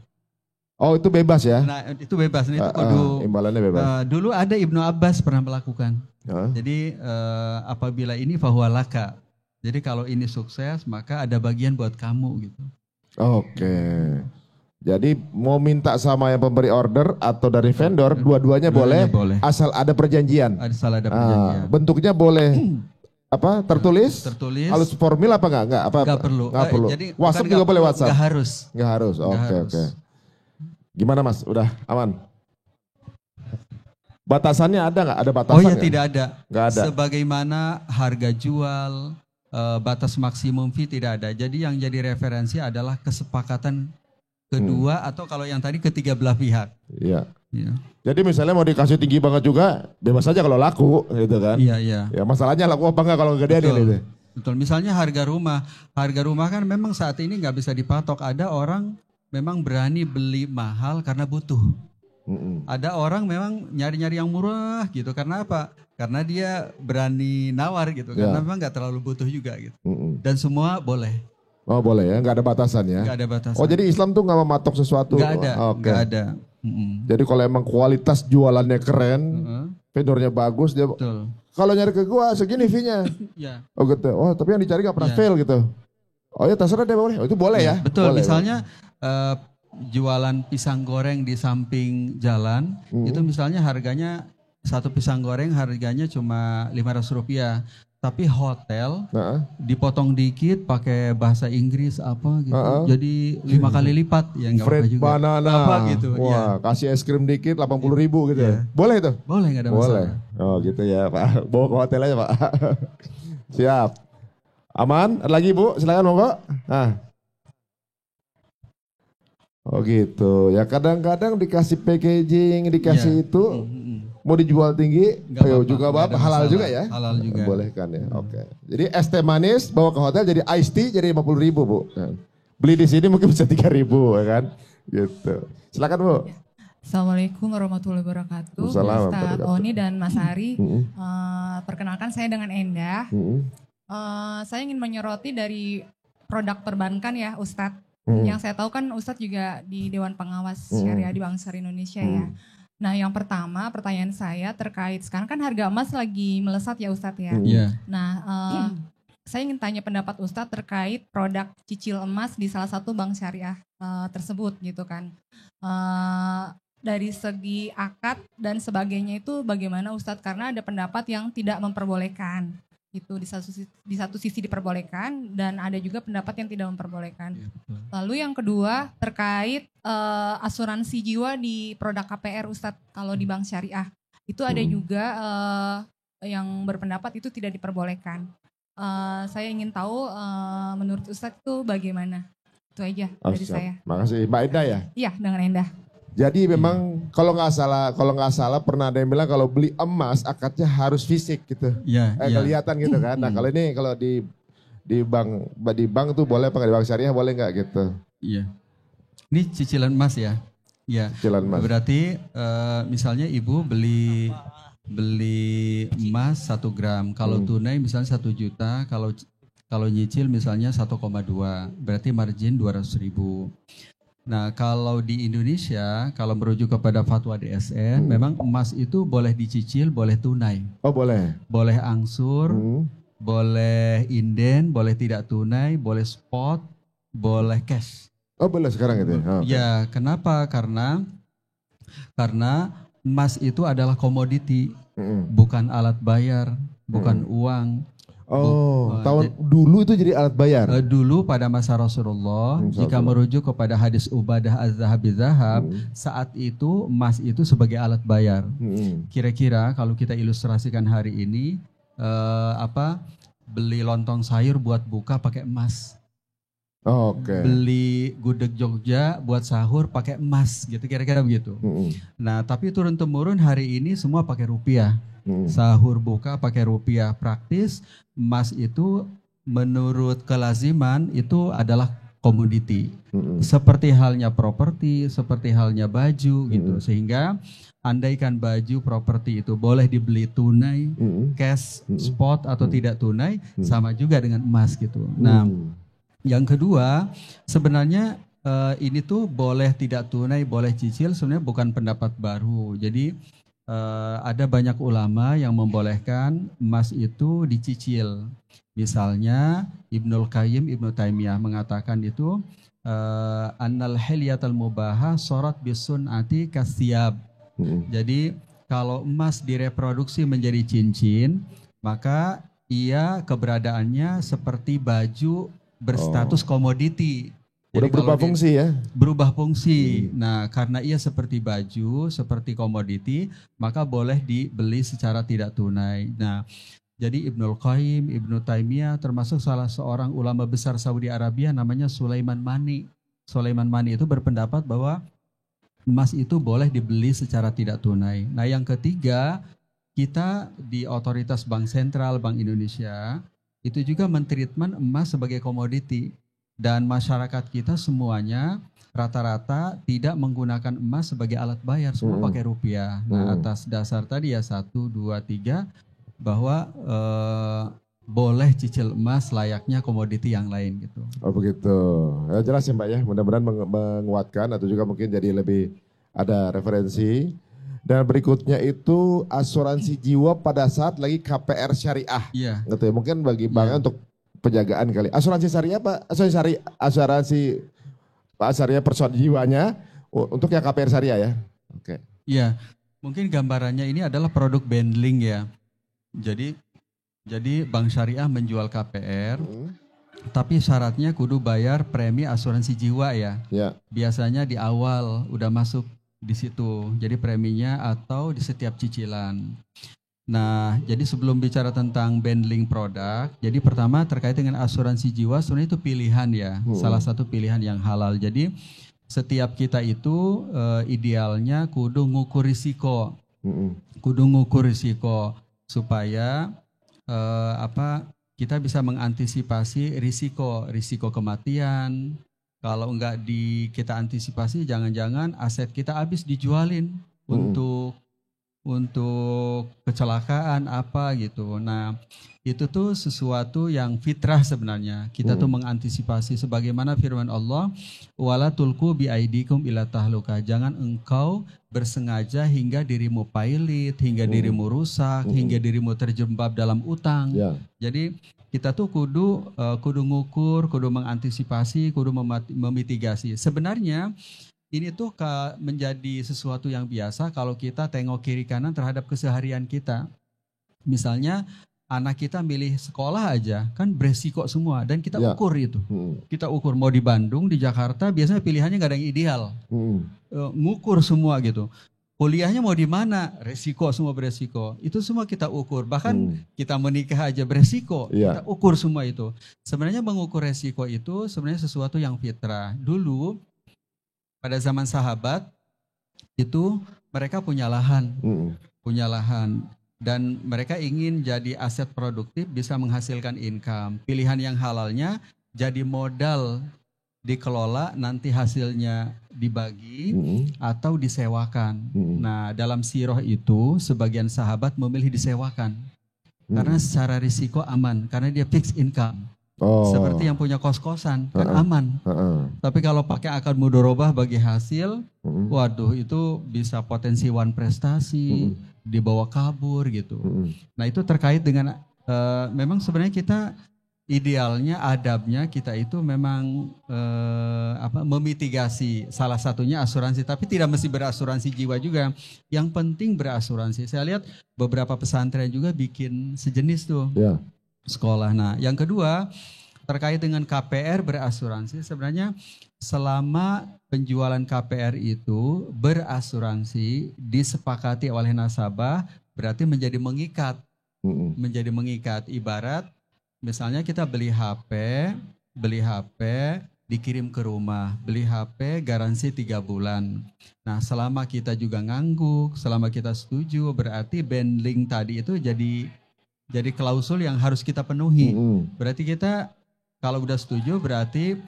oh itu bebas ya? Nah itu bebas. Nah, itu kudu. Imbalannya bebas. Dulu ada Ibnu Abbas pernah melakukan. Hah? Jadi apabila ini fahuwa laka. Jadi kalau ini sukses maka ada bagian buat kamu gitu. Oke. Jadi mau minta sama yang pemberi order atau dari vendor, dua-duanya boleh, asal ada perjanjian. Asal ada perjanjian. Bentuknya boleh apa? Tertulis? Tertulis. Halus formil apa enggak? Enggak perlu. Enggak perlu. Jadi WhatsApp juga boleh WhatsApp. Enggak harus. Enggak harus. Oke, oke. Gimana Mas? Udah aman? Batasannya ada enggak? Ada batasan? Oh ya nggak? tidak ada. Enggak ada. Sebagaimana harga jual, batas maksimum fee tidak ada. Jadi yang jadi referensi adalah kesepakatan kedua atau kalau yang tadi ketiga belah pihak. Iya. Ya. Jadi misalnya mau dikasih tinggi banget juga, bebas aja kalau laku gitu kan. Iya, iya. Ya masalahnya laku apa enggak kalau gedean Betul. gitu. Betul. Misalnya harga rumah kan memang saat ini nggak bisa dipatok. Ada orang memang berani beli mahal karena butuh. Ada orang memang nyari-nyari yang murah gitu. Karena apa? Karena dia berani nawar gitu. Karena memang nggak terlalu butuh juga gitu. Dan semua boleh. Oh boleh ya, nggak ada batasan ya? Nggak ada batasan. Oh jadi Islam tuh nggak mematok sesuatu? Nggak ada, Oke. nggak ada. Jadi kalau emang kualitas jualannya keren, vendornya bagus, dia Betul. kalau nyari ke gua segini fee-nya. Ya. Oh gitu. Oh tapi yang dicari nggak pernah fail gitu. Oh ya terserah deh boleh. Oh, itu boleh ya? Betul. Boleh, Misalnya jualan pisang goreng di samping jalan, itu misalnya harganya satu pisang goreng harganya cuma Rp500. Tapi hotel dipotong dikit pakai bahasa Inggris apa gitu. Jadi 5 kali lipat ya enggak apa-apa Fred juga. banana. Apa gitu. Wah, Ya. kasih es krim dikit 80.000 gitu ya. Boleh itu? Boleh enggak ada masalah. Oh gitu ya Pak. Bawa ke hotel aja Pak. Siap. Aman? Ada lagi Bu? Silakan monggo. Nah. Oh gitu. Ya kadang-kadang dikasih packaging, dikasih itu. Mau dijual tinggi, juga apa, halal juga ya? Halal juga. Boleh kan ya, oke. Jadi es teh manis bawa ke hotel jadi iced tea jadi 50.000 Bu. Beli di sini mungkin bisa 3.000 ya kan? Gitu. Silakan Bu. Assalamualaikum warahmatullahi wabarakatuh. Waalaikumsalam Ustaz Oni dan Mas Ari. Perkenalkan saya dengan Endah. Saya ingin menyoroti dari produk perbankan ya Ustadz. Yang saya tahu kan Ustadz juga di Dewan Pengawas Syariah di Bank Syariah Indonesia ya. Nah yang pertama pertanyaan saya terkait sekarang kan harga emas lagi melesat ya Ustadz ya. Nah saya ingin tanya pendapat Ustadz terkait produk cicil emas di salah satu bank syariah tersebut gitu kan. Dari segi akad dan sebagainya itu bagaimana Ustadz? Karena ada pendapat yang tidak memperbolehkan. Itu di satu sisi diperbolehkan dan ada juga pendapat yang tidak memperbolehkan. Lalu yang kedua terkait asuransi jiwa di produk KPR Ustadz kalau di bank syariah itu ada juga yang berpendapat itu tidak diperbolehkan. Saya ingin tahu menurut Ustadz itu bagaimana? Itu aja dari saya. Makasih Mbak Endah ya. Iya dengan Endah. Jadi memang kalau nggak salah pernah ada yang bilang kalau beli emas akadnya harus fisik gitu. Kelihatan gitu kan. Nah kalau ini kalau di bank tuh boleh apa di bank syariah boleh nggak gitu? Iya. Ini cicilan emas ya. Iya. Cicilan emas. Berarti misalnya ibu beli emas 1 gram. Kalau tunai misalnya 1 juta. Kalau nyicil misalnya 1,2. Berarti margin 200.000. Nah, kalau di Indonesia, kalau merujuk kepada fatwa DSN, memang emas itu boleh dicicil, boleh tunai. Oh, boleh. Boleh angsur, boleh inden, boleh tidak tunai, boleh spot, boleh cash. Oh, boleh sekarang itu. Oh, okay. Ya, kenapa? Karena emas itu adalah komoditi, bukan alat bayar, bukan uang. Dulu itu jadi alat bayar. Dulu pada masa Rasulullah, jika merujuk kepada hadis Ubadah az-Zahabi Zahab, saat itu emas itu sebagai alat bayar. Kira-kira kalau kita ilustrasikan hari ini, beli lontong sayur buat buka pakai emas. Beli gudeg Jogja buat sahur pakai emas, gitu kira-kira begitu. Nah, tapi turun-temurun hari ini semua pakai rupiah. Sahur buka pakai rupiah. Praktis emas itu menurut kelaziman itu adalah komoditi. Seperti halnya properti, seperti halnya baju gitu. Sehingga andaikan baju properti itu boleh dibeli tunai, cash, spot atau tidak tunai, sama juga dengan emas gitu. Nah, yang kedua sebenarnya ini tuh boleh tidak tunai, boleh cicil sebenarnya bukan pendapat baru. Jadi ada banyak ulama yang membolehkan emas itu dicicil. Misalnya Ibnul Qayyim, Ibnu Taimiyah mengatakan itu annal hilyatal mubahah sorat bisunati kasyab. Jadi kalau emas direproduksi menjadi cincin, maka ia keberadaannya seperti baju berstatus komoditi. Udah berubah fungsi ya? Berubah fungsi. Nah, karena ia seperti baju, seperti komoditi, maka boleh dibeli secara tidak tunai. Nah, jadi Ibnul Qayyim, Ibnu Taimiyah termasuk salah seorang ulama besar Saudi Arabia namanya Sulaiman Mani. Sulaiman Mani itu berpendapat bahwa emas itu boleh dibeli secara tidak tunai. Nah, yang ketiga, kita di otoritas Bank Sentral, Bank Indonesia, itu juga mentreatment emas sebagai komoditi. Dan masyarakat kita semuanya rata-rata tidak menggunakan emas sebagai alat bayar, semua pakai rupiah. Nah, atas dasar tadi ya 1, 2, 3 bahwa boleh cicil emas layaknya komoditi yang lain gitu. Oh begitu, ya, jelas ya Mbak ya, mudah-mudahan menguatkan atau juga mungkin jadi lebih ada referensi. Dan berikutnya itu asuransi jiwa pada saat lagi KPR syariah. Iya. Gitu ya, mungkin bagi Bang untuk penjagaan kali. Asuransi syariah apa? Asuransi persoalan jiwanya untuk yang KPR syariah ya. Oke. Iya. Mungkin gambarannya ini adalah produk bundling ya. Jadi bank syariah menjual KPR, tapi syaratnya kudu bayar premi asuransi jiwa ya. Biasanya di awal udah masuk di situ. Jadi preminya atau di setiap cicilan. Nah, jadi sebelum bicara tentang bundling produk, jadi pertama terkait dengan asuransi jiwa, sebenarnya itu pilihan ya, salah satu pilihan yang halal. Jadi setiap kita itu idealnya kudu ngukur risiko, supaya kita bisa mengantisipasi risiko kematian. Kalau enggak kita antisipasi, jangan-jangan aset kita habis dijualin untuk kecelakaan apa gitu. Nah, itu tuh sesuatu yang fitrah sebenarnya. Kita tuh mengantisipasi sebagaimana firman Allah, wala tulqu biaidikum ila tahluka. Jangan engkau bersengaja hingga dirimu pailit, hingga dirimu rusak, hingga dirimu terjebak dalam utang. Jadi kita tuh kudu ngukur, kudu mengantisipasi, kudu memitigasi. Sebenarnya ini tuh menjadi sesuatu yang biasa kalau kita tengok kiri kanan terhadap keseharian kita. Misalnya anak kita milih sekolah aja kan beresiko semua dan kita ukur itu. Kita ukur mau di Bandung, di Jakarta biasanya pilihannya gak ada yang ideal. Ngukur semua gitu. Kuliahnya mau di mana? Resiko, semua beresiko. Itu semua kita ukur. Bahkan kita menikah aja beresiko. Kita ukur semua itu. Sebenarnya mengukur resiko itu sebenarnya sesuatu yang fitrah. Dulu pada zaman sahabat itu mereka punya lahan, dan mereka ingin jadi aset produktif bisa menghasilkan income. Pilihan yang halalnya jadi modal dikelola, nanti hasilnya dibagi atau disewakan. Nah, dalam sirah itu sebagian sahabat memilih disewakan karena secara risiko aman, karena dia fixed income. Seperti yang punya kos-kosan, kan aman. Tapi kalau pakai akad mudorobah bagi hasil, waduh itu bisa potensi wan prestasi, dibawa kabur gitu. Nah itu terkait dengan, memang sebenarnya kita idealnya, adabnya kita itu memang memitigasi, salah satunya asuransi, tapi tidak mesti berasuransi jiwa juga. Yang penting berasuransi. Saya lihat beberapa pesantren juga bikin sejenis tuh. Sekolah. Nah, yang kedua terkait dengan KPR berasuransi, sebenarnya selama penjualan KPR itu berasuransi disepakati oleh nasabah, berarti menjadi mengikat. Menjadi mengikat. Ibarat misalnya kita beli HP dikirim ke rumah, beli HP garansi 3 bulan. Nah, selama kita juga ngangguk, selama kita setuju, berarti bundling tadi itu jadi klausul yang harus kita penuhi. Berarti kita kalau udah setuju berarti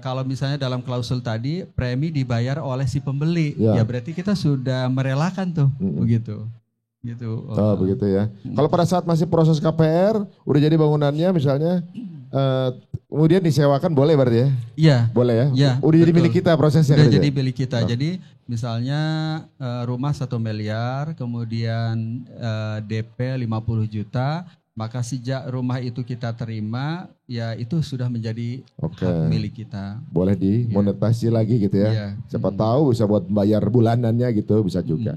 kalau misalnya dalam klausul tadi premi dibayar oleh si pembeli, ya berarti kita sudah merelakan tuh, begitu. Gitu. Begitu ya. Kalau pada saat masih proses KPR, udah jadi bangunannya misalnya, kemudian disewakan boleh berarti ya? Iya. Boleh ya? Iya. Udah jadi milik kita prosesnya. Udah jadi milik kita. Jadi misalnya rumah 1 miliar, kemudian DP 50 juta, maka sejak rumah itu kita terima, ya itu sudah menjadi hak milik kita. Boleh dimonetasi lagi gitu ya. Siapa tahu bisa buat bayar bulanannya gitu, bisa juga.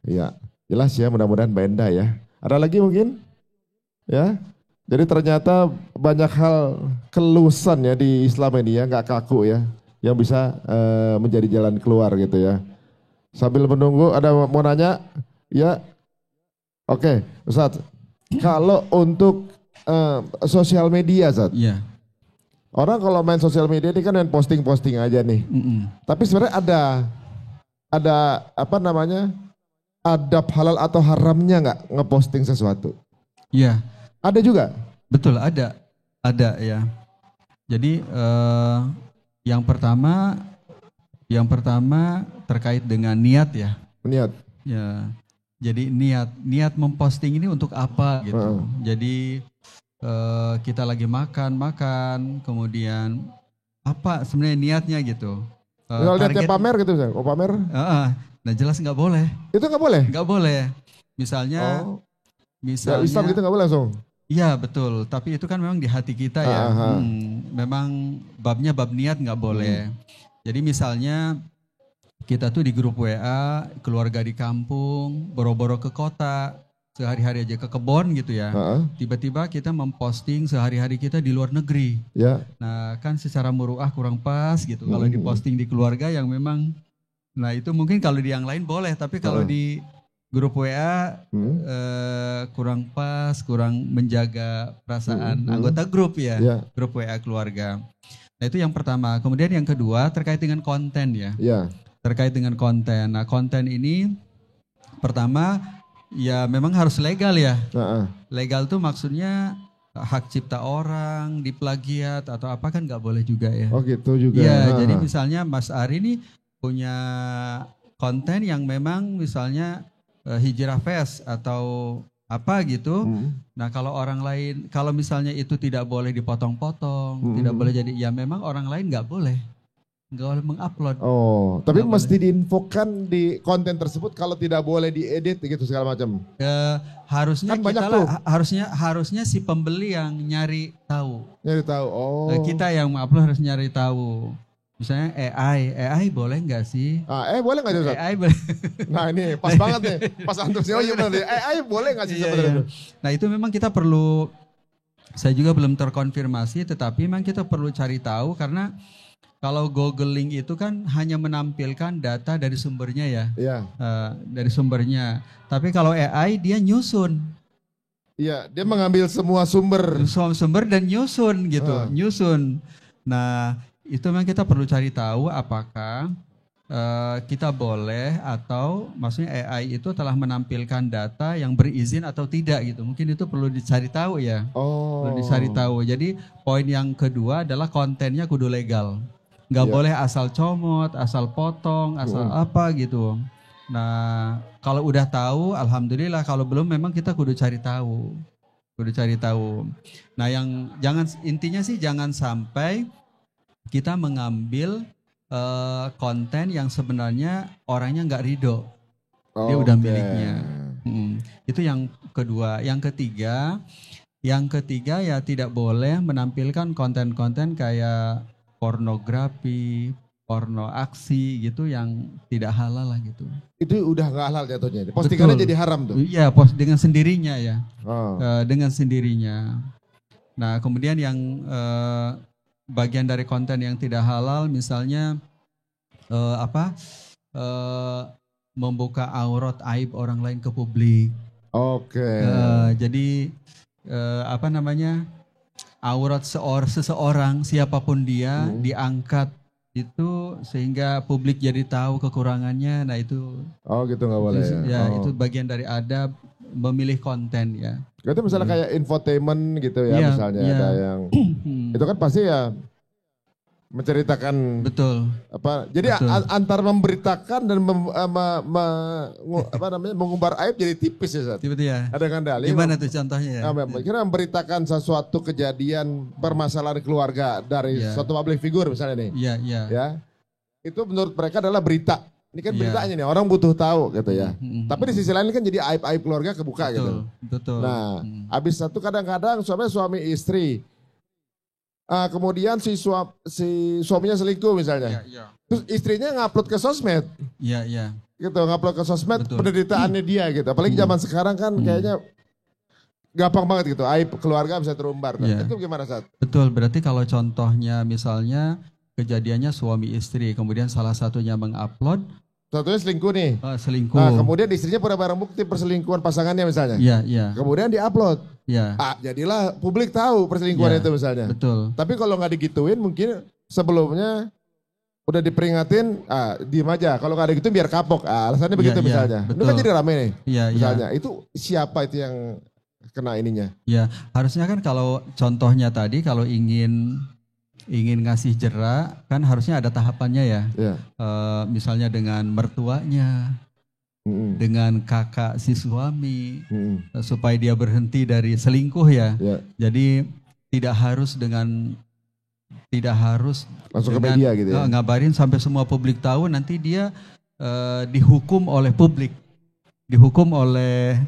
Iya. Jelas ya, mudah-mudahan Mbak Endah ya. Ada lagi mungkin? Ya. Jadi ternyata banyak hal kelusan ya di Islam ini ya, nggak kaku ya, yang bisa menjadi jalan keluar gitu ya. Sambil menunggu, ada mau nanya? Ya. Oke, Ustadz. Kalau untuk sosial media, Ustadz. Iya. Orang kalau main sosial media ini kan main posting-posting aja nih. Tapi sebenarnya ada apa namanya? Adab halal atau haramnya nggak ngeposting sesuatu? Iya. Ada juga? Betul, ada ya. Jadi yang pertama terkait dengan niat ya. Niat. Ya. Jadi niat memposting ini untuk apa gitu. Jadi kita lagi makan, kemudian apa sebenarnya niatnya gitu. Kalau niatnya pamer gitu, oh pamer? Nah jelas nggak boleh. Itu nggak boleh? Nggak boleh. Misalnya ya, Islam gitu nggak boleh langsung? Iya betul, tapi itu kan memang di hati kita ya. Memang babnya bab niat nggak boleh. Jadi misalnya kita tuh di grup WA, keluarga di kampung, boro-boro ke kota, sehari-hari aja ke kebon gitu ya. Tiba-tiba kita memposting sehari-hari kita di luar negeri. Nah kan secara muruah kurang pas gitu. Kalau diposting di keluarga yang memang, nah itu mungkin kalau di yang lain boleh, tapi kalau di grup WA kurang pas, kurang menjaga perasaan anggota grup ya, grup WA keluarga. Nah itu yang pertama. Kemudian yang kedua terkait dengan konten ya. Terkait dengan konten. Nah konten ini pertama ya memang harus legal ya. Legal tuh maksudnya hak cipta orang, diplagiat atau apa kan nggak boleh juga ya. Oh gitu juga. Ya jadi misalnya Mas Ari ini punya konten yang memang misalnya hijrah fest atau apa gitu. Nah kalau orang lain, kalau misalnya itu tidak boleh dipotong-potong, tidak boleh jadi, ya memang orang lain nggak boleh mengupload. Oh, tapi gak mesti diinfokan di konten tersebut kalau tidak boleh diedit gitu segala macam. Harusnya kan kita harusnya si pembeli yang nyari tahu. Nyari tahu. Oh. Kita yang mengupload harus nyari tahu. Misalnya AI boleh nggak sih? Boleh nggak sih? AI boleh. Nah ini pas banget nih, pas antusiasme benar. AI boleh nggak sih sebenarnya? Nah itu memang kita perlu, saya juga belum terkonfirmasi, tetapi memang kita perlu cari tahu karena kalau googling itu kan hanya menampilkan data dari sumbernya ya. Dari sumbernya. Tapi kalau AI dia nyusun. Iya, dia mengambil semua sumber dan nyusun gitu, nyusun. Nah, itu memang kita perlu cari tahu apakah kita boleh atau maksudnya AI itu telah menampilkan data yang berizin atau tidak gitu. Mungkin itu perlu dicari tahu ya. Perlu dicari tahu. Jadi poin yang kedua adalah kontennya kudu legal. Nggak boleh asal comot, asal potong, asal apa gitu. Nah, kalau udah tahu, alhamdulillah. Kalau belum, memang kita kudu cari tahu. kudu cari tahu. Nah, yang intinya sih jangan sampai kita mengambil konten yang sebenarnya orangnya nggak ridho, dia udah miliknya. Itu yang kedua. Yang ketiga ya tidak boleh menampilkan konten-konten kayak pornografi, porno aksi gitu yang tidak halal lah gitu. Itu udah nggak halal jatuhnya. Postingannya jadi haram tuh. Iya, dengan sendirinya ya. Dengan sendirinya. Nah, kemudian yang bagian dari konten yang tidak halal misalnya membuka aurat aib orang lain ke publik. Jadi aurat seseorang siapapun dia diangkat itu sehingga publik jadi tahu kekurangannya. Nah itu gitu nggak boleh ya. Itu bagian dari adab memilih konten ya. Itu misalnya kayak infotainment gitu ya, misalnya ada yang itu kan pasti ya menceritakan jadi antara memberitakan dan mengumbar aib jadi tipis ya, Sat. Ya. Ada kan dalil. Gimana tuh contohnya ya? Kira memberitakan sesuatu kejadian permasalahan keluarga dari suatu public figure misalnya nih. Ya. Itu menurut mereka adalah berita. Ini kan beritanya nih, orang butuh tahu gitu ya. Tapi di sisi lain kan jadi aib-aib keluarga kebuka gitu. Nah, habis satu kadang-kadang suami istri. Kemudian si suaminya selingkuh misalnya. Terus istrinya ngupload ke sosmed. Gitu, ngupload ke sosmed penderitaannya dia gitu. Apalagi zaman sekarang kan kayaknya gampang banget gitu. Aib keluarga bisa terumbar. Itu gimana, Sat? Betul, berarti kalau contohnya misalnya kejadiannya suami istri, kemudian salah satunya mengupload. Satunya selingkuh nih. Selingkuh. Kemudian istrinya pura barang bukti perselingkuhan pasangannya misalnya. Kemudian diupload. Jadilah publik tahu perselingkuhan itu misalnya. Betul. Tapi kalau nggak digituin mungkin sebelumnya udah diperingatin, diem aja. Kalau nggak ada gitu biar kapok. Alasannya begitu misalnya. Itu kan jadi rame nih. Misalnya itu siapa itu yang kena ininya? Harusnya kan kalau contohnya tadi kalau ingin ngasih jerak kan harusnya ada tahapannya ya. Misalnya dengan mertuanya, dengan kakak si suami, supaya dia berhenti dari selingkuh ya. Jadi tidak harus langsung ke media gitu ya. Ngabarin sampai semua publik tahu, nanti dia dihukum oleh publik, dihukum oleh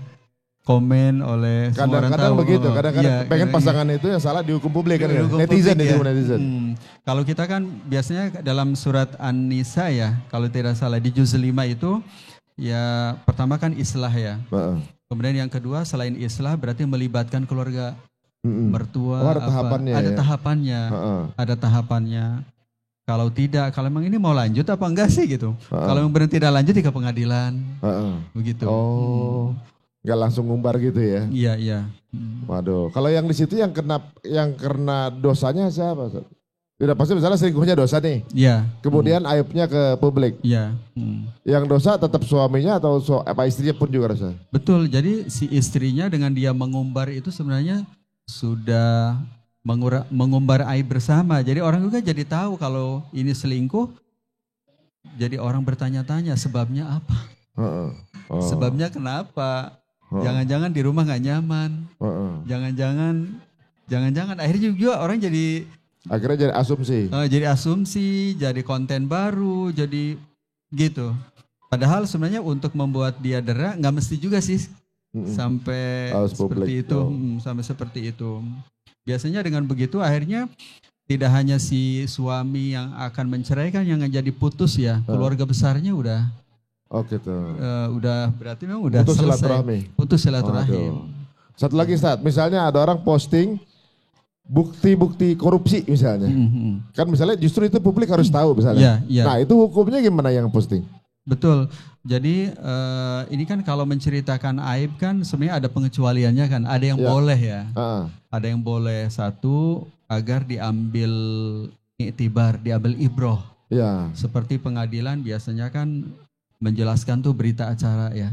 komen oleh kadang-kadang begitu, kadang-kadang pengen pasangan itu yang salah dihukum publik kan, netizen itu netizen. Kalau kita kan biasanya dalam surat An-Nisa ya, kalau tidak salah di juz 5 itu ya pertama kan islah ya. Kemudian yang kedua selain islah berarti melibatkan keluarga, mertua, ada tahapannya. Kalau tidak, kalau memang ini mau lanjut apa enggak sih gitu. Kalau memang berhenti tidak lanjut ke pengadilan, begitu. Nggak langsung ngumbar gitu ya? Iya. Waduh, kalau yang di situ yang kena dosanya siapa? Tidak pasti misalnya selingkuhnya dosa nih. Kemudian aibnya ke publik. Yang dosa tetap suaminya atau istrinya pun juga dosa? Betul. Jadi si istrinya dengan dia mengumbar itu sebenarnya sudah mengumbar aib bersama. Jadi orang juga jadi tahu kalau ini selingkuh. Jadi orang bertanya-tanya sebabnya apa? Sebabnya kenapa? Jangan-jangan di rumah nggak nyaman. Jangan-jangan akhirnya juga orang jadi akhirnya jadi asumsi. Jadi konten baru, jadi gitu. Padahal sebenarnya untuk membuat dia dera nggak mesti juga sih sampai seperti itu, sampai seperti itu. Biasanya dengan begitu akhirnya tidak hanya si suami yang akan menceraikan yang jadi putus ya, keluarga besarnya udah. Gitu. Udah berarti memang udah selesai. Putus silaturahim. Satu lagi Ustaz, misalnya ada orang posting bukti-bukti korupsi misalnya. Kan misalnya justru itu publik harus tahu misalnya. Nah itu hukumnya gimana yang posting? Betul. Jadi ini kan kalau menceritakan aib kan sebenarnya ada pengecualiannya kan. Ada yang boleh ya. Ada yang boleh satu agar diambil iktibar, diambil ibroh. Seperti pengadilan biasanya kan menjelaskan tuh berita acara ya,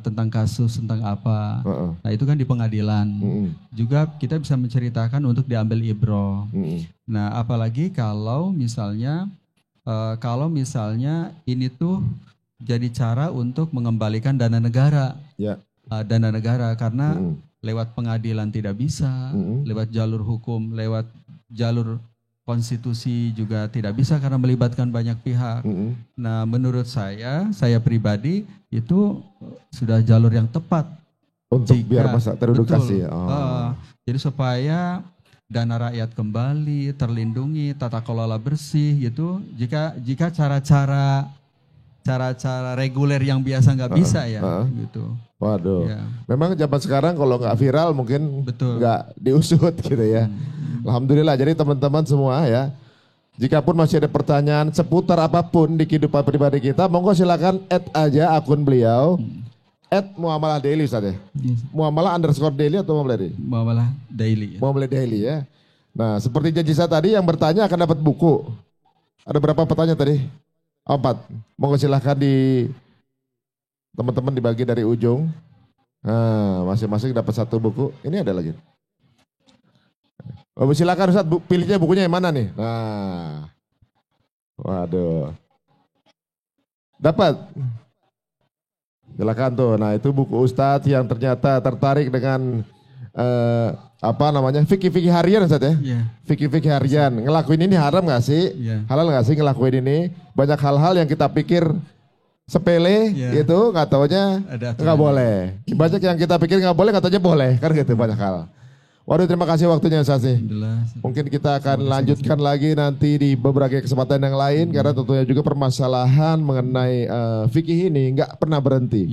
tentang kasus, tentang apa. Nah itu kan di pengadilan. Juga kita bisa menceritakan untuk diambil ibroh. Nah apalagi kalau misalnya ini tuh jadi cara untuk mengembalikan dana negara. Dana negara karena lewat pengadilan tidak bisa, lewat jalur hukum, lewat jalur konstitusi juga tidak bisa karena melibatkan banyak pihak. Nah, menurut saya pribadi itu sudah jalur yang tepat untuk biar masa teredukasi. Jadi supaya dana rakyat kembali terlindungi, tata kelola bersih gitu. Jika cara-cara reguler yang biasa nggak bisa gitu. Waduh, memang zaman sekarang kalau nggak viral mungkin nggak diusut gitu ya. Alhamdulillah, jadi teman-teman semua ya, jikapun masih ada pertanyaan seputar apapun di kehidupan pribadi kita, monggo silakan add aja akun beliau, @muamalah daily Ustaz ya. Muamalah_daily atau muamalah daily? Muamalah daily. Ya. Muamalah daily ya. Nah, seperti janji saya tadi, yang bertanya akan dapat buku. Ada berapa pertanyaan tadi? 4. Monggo silakan di teman-teman dibagi dari ujung. Nah, masing-masing dapat 1 buku. Ini ada lagi. Oh, silakan Ustaz, pilihnya bukunya yang mana nih? Nah, waduh, dapat. Silakan tuh. Nah, itu buku Ustadz yang ternyata tertarik dengan fikih-fikih harian Ustaz ya? Fikih-fikih harian. Ngelakuin ini haram gak sih? Halal gak sih ngelakuin ini? Banyak hal-hal yang kita pikir sepele gitu, nggak taunya nggak boleh. Banyak yang kita pikir nggak boleh, nggak taunya boleh, kan gitu banyak hal. Waduh, terima kasih waktunya Ustaz. Mungkin kita akan lanjutkan lagi nanti di beberapa kesempatan yang lain karena tentunya juga permasalahan mengenai fikih ini nggak pernah berhenti.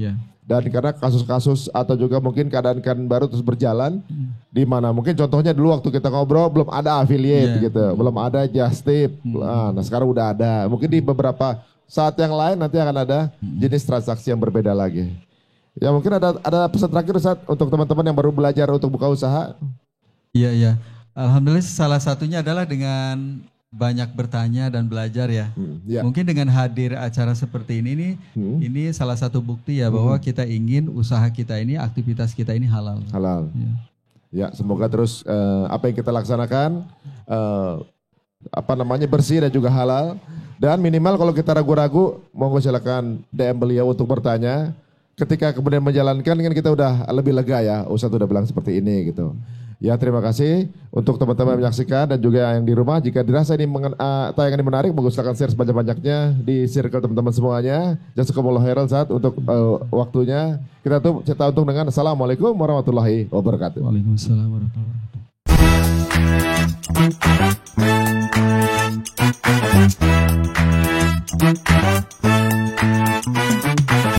Dan karena kasus-kasus atau juga mungkin keadaan baru terus berjalan di mana mungkin contohnya dulu waktu kita ngobrol belum ada affiliate gitu, belum ada just tip. Nah, sekarang udah ada. Mungkin di beberapa saat yang lain nanti akan ada jenis transaksi yang berbeda lagi. Ya mungkin ada pesan terakhir Ustaz untuk teman-teman yang baru belajar untuk buka usaha. Iya. Alhamdulillah salah satunya adalah dengan banyak bertanya dan belajar ya. Mungkin dengan hadir acara seperti ini ini salah satu bukti ya bahwa kita ingin usaha kita ini, aktivitas kita ini halal. Halal. Ya, semoga terus apa yang kita laksanakan bersih dan juga halal. Dan minimal kalau kita ragu-ragu, monggo silakan DM beliau untuk bertanya. Ketika kemudian menjalankan kan kita udah lebih lega ya, Ustadz udah bilang seperti ini gitu. Ya, terima kasih untuk teman-teman yang menyaksikan dan juga yang di rumah. Jika dirasa ini tayangan ini menarik, monggo silakan share sebanyak-banyaknya di circle teman-teman semuanya. Jazakumullah khairan Ustadz untuk waktunya. Kita tuh cerita untung dengan Assalamualaikum warahmatullahi wabarakatuh. Waalaikumsalam warahmatullahi wabarakatuh.